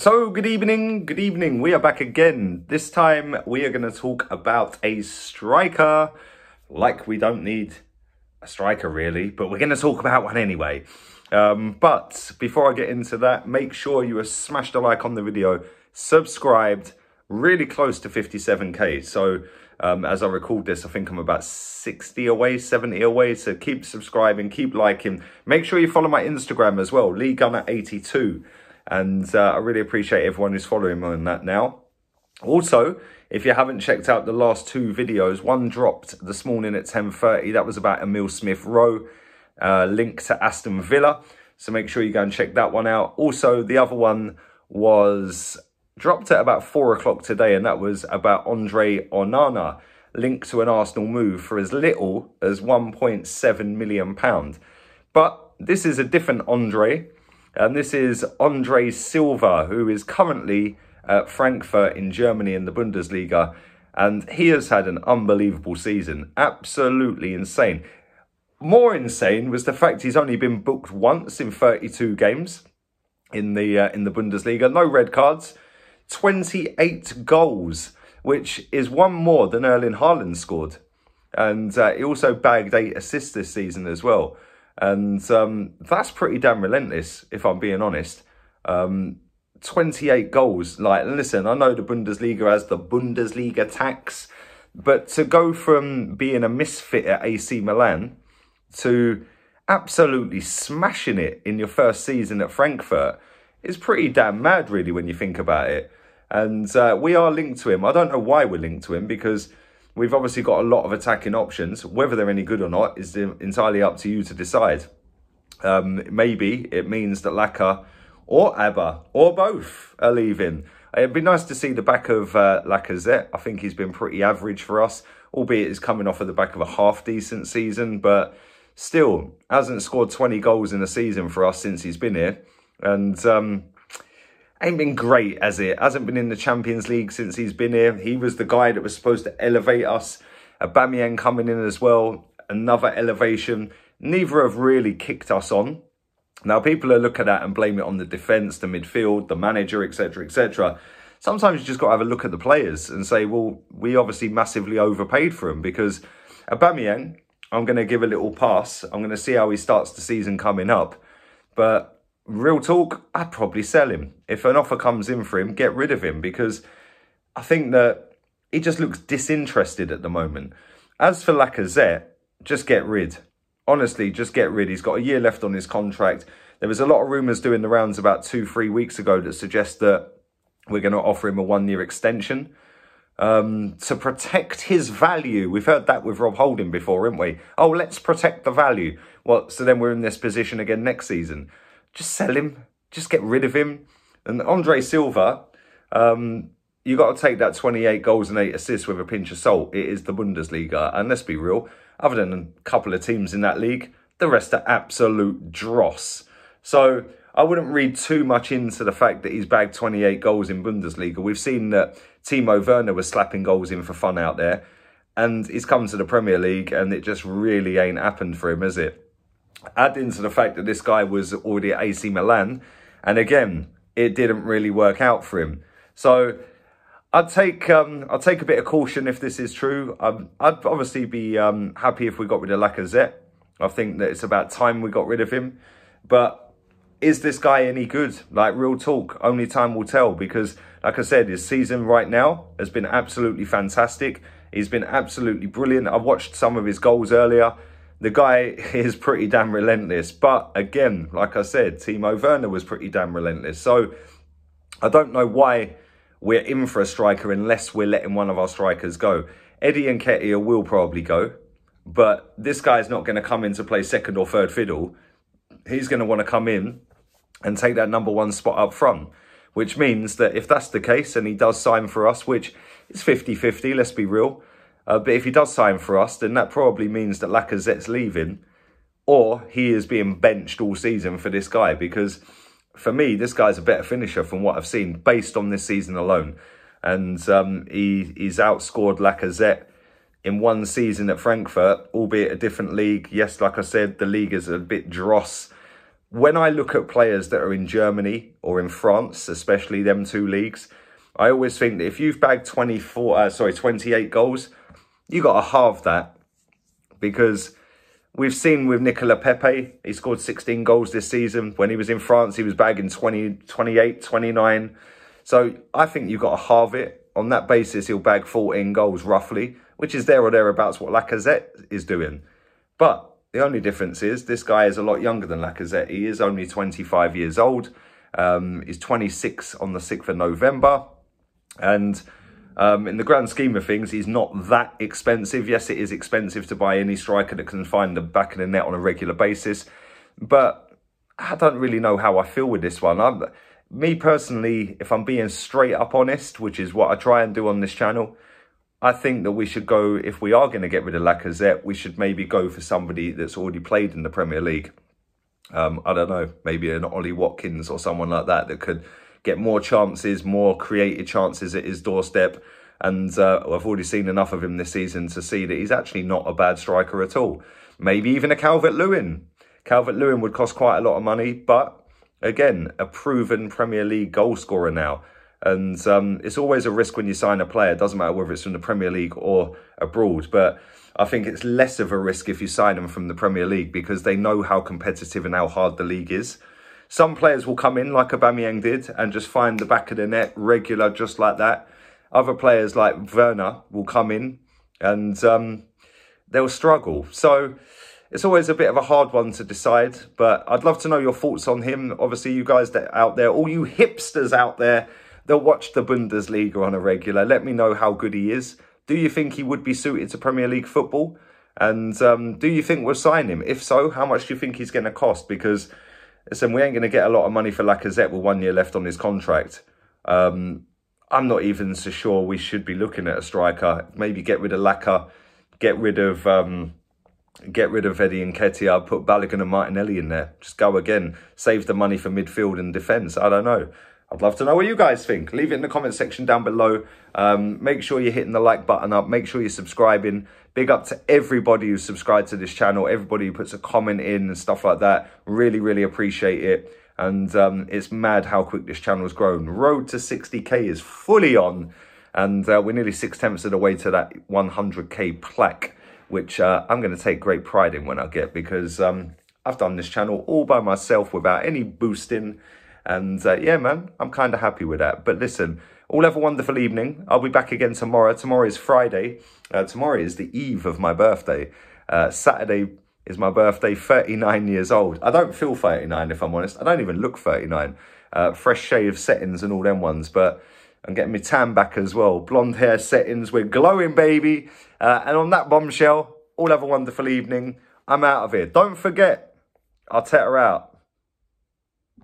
So, good evening, good evening. We are back again. This time we are going to talk about a striker. Like we don't need a striker really, but we're going to talk about one anyway. But before I get into that, make sure you have smashed a like on the video, subscribed, really close to 57k. So as I record this, I think I'm about 60 away, 70 away. So keep subscribing, keep liking. Make sure you follow my Instagram as well, LeeGunner82. And I really appreciate everyone who's following me on that now. Also, if you haven't checked out the last two videos, one dropped this morning at 10:30. That was about Emile Smith-Rowe, link to Aston Villa. So make sure you go and check that one out. Also, the other one was dropped at about 4 o'clock today, and that was about Andre Onana, linked to an Arsenal move for as little as £1.7 million. But this is a different Andre. And this is Andre Silva, who is currently at Frankfurt in Germany in the Bundesliga. And he has had an unbelievable season. Absolutely insane. More insane was the fact he's only been booked once in 32 games in the Bundesliga. No red cards. 28 goals, which is one more than Erling Haaland scored. And he also bagged 8 assists this season as well. And that's pretty damn relentless, if I'm being honest. 28 goals. Like, listen, I know the Bundesliga has the Bundesliga tax, but to go from being a misfit at AC Milan to absolutely smashing it in your first season at Frankfurt is pretty damn mad, really, when you think about it. And we are linked to him. I don't know why we're linked to him, because we've obviously got a lot of attacking options. Whether they're any good or not is entirely up to you to decide. Maybe it means that Laka or Abba or both are leaving. It'd be nice to see the back of Lacazette. I think he's been pretty average for us, albeit he's coming off of the back of a half-decent season, but still hasn't scored 20 goals in a season for us since he's been here. And ain't been great, has it? Hasn't been in the Champions League since he's been here. He was the guy that was supposed to elevate us. Aubameyang coming in as well, another elevation. Neither have really kicked us on. Now, people are looking at that and blame it on the defence, the midfield, the manager, etc., etc. Sometimes you just got to have a look at the players and say, well, we obviously massively overpaid for him, because Aubameyang, I'm going to give a little pass. I'm going to see how he starts the season coming up. But real talk, I'd probably sell him. If an offer comes in for him, get rid of him, because I think that he just looks disinterested at the moment. As for Lacazette, just get rid. Honestly, just get rid. He's got a year left on his contract. There was a lot of rumours doing the rounds about 2-3 weeks ago that suggest that we're going to offer him a 1-year extension to protect his value. We've heard that with Rob Holding before, haven't we? Oh, let's protect the value. What? So then we're in this position again next season. Just sell him. Just get rid of him. And Andre Silva, you got to take that 28 goals and 8 assists with a pinch of salt. It is the Bundesliga. And let's be real, other than a couple of teams in that league, the rest are absolute dross. So I wouldn't read too much into the fact that he's bagged 28 goals in Bundesliga. We've seen that Timo Werner was slapping goals in for fun out there. And he's come to the Premier League and it just really ain't happened for him, has it? Add into the fact that this guy was already at AC Milan, and again, it didn't really work out for him. So I'd take a bit of caution if this is true. I'd obviously be happy if we got rid of Lacazette. I think that it's about time we got rid of him. But is this guy any good? Like, real talk, only time will tell, because like I said, his season right now has been absolutely fantastic. He's been absolutely brilliant. I watched some of his goals earlier. The guy is pretty damn relentless. But again, like I said, Timo Werner was pretty damn relentless. So I don't know why we're in for a striker unless we're letting one of our strikers go. Eddie Nketiah will probably go. But this guy's not going to come in to play second or third fiddle. He's going to want to come in and take that #1 spot up front. Which means that if that's the case and he does sign for us, which is 50-50, let's be real. But if he does sign for us, then that probably means that Lacazette's leaving, or he is being benched all season for this guy. Because for me, this guy's a better finisher from what I've seen based on this season alone. And he's outscored Lacazette in one season at Frankfurt, albeit a different league. Yes, like I said, the league is a bit dross. when I look at players that are in Germany or in France, especially them two leagues, I always think that if you've bagged 28 goals, you got to halve that, because we've seen with Nicola Pepe, he scored 16 goals this season. When he was in France, he was bagging 20, 28, 29. So I think you've got to halve it. On that basis, he'll bag 14 goals roughly, which is there or thereabouts what Lacazette is doing. But the only difference is this guy is a lot younger than Lacazette. He is only 25 years old. He's 26 on the 6th of November. And in the grand scheme of things, he's not that expensive. Yes, it is expensive to buy any striker that can find the back of the net on a regular basis. But I don't really know how I feel with this one. Me personally, if I'm being straight up honest, which is what I try and do on this channel, I think that we should go, if we are going to get rid of Lacazette, we should maybe go for somebody that's already played in the Premier League. I don't know, maybe an Ollie Watkins or someone like that that could get more chances, more creative chances at his doorstep. And I've already seen enough of him this season to see that he's actually not a bad striker at all. Maybe even a Calvert-Lewin. Calvert-Lewin would cost quite a lot of money, but again, a proven Premier League goal scorer now. And it's always a risk when you sign a player. It doesn't matter whether it's from the Premier League or abroad. But I think it's less of a risk if you sign them from the Premier League, because they know how competitive and how hard the league is. Some players will come in like Aubameyang did and just find the back of the net regular just like that. Other players like Werner will come in and they'll struggle. So it's always a bit of a hard one to decide. But I'd love to know your thoughts on him. Obviously, you guys that out there, all you hipsters out there that watch the Bundesliga on a regular, let me know how good he is. Do you think he would be suited to Premier League football? And do you think we'll sign him? If so, how much do you think he's going to cost? Because listen, we ain't going to get a lot of money for Lacazette with 1 year left on his contract. I'm not even so sure we should be looking at a striker. Maybe get rid of Laka, get rid of Eddie Nketiah, put Balogun and Martinelli in there. Just go again. Save the money for midfield and defence. I don't know. I'd love to know what you guys think. Leave it in the comment section down below. Make sure you're hitting the like button up. Make sure you're subscribing. Big up to everybody who's subscribed to this channel. Everybody who puts a comment in and stuff like that. Really, really appreciate it. And it's mad how quick this channel has grown. Road to 60k is fully on. And we're nearly 6/10 of the way to that 100k plaque, which I'm going to take great pride in when I get, because I've done this channel all by myself without any boosting. And yeah, man, I'm kind of happy with that. But listen, all have a wonderful evening. I'll be back again tomorrow. Tomorrow is Friday. Tomorrow is the eve of my birthday. Saturday is my birthday, 39 years old. I don't feel 39, if I'm honest. I don't even look 39. Fresh shave settings and all them ones. But I'm getting my tan back as well. Blonde hair settings. We're glowing, baby. And on that bombshell, all have a wonderful evening. I'm out of here. Don't forget, Arteta out.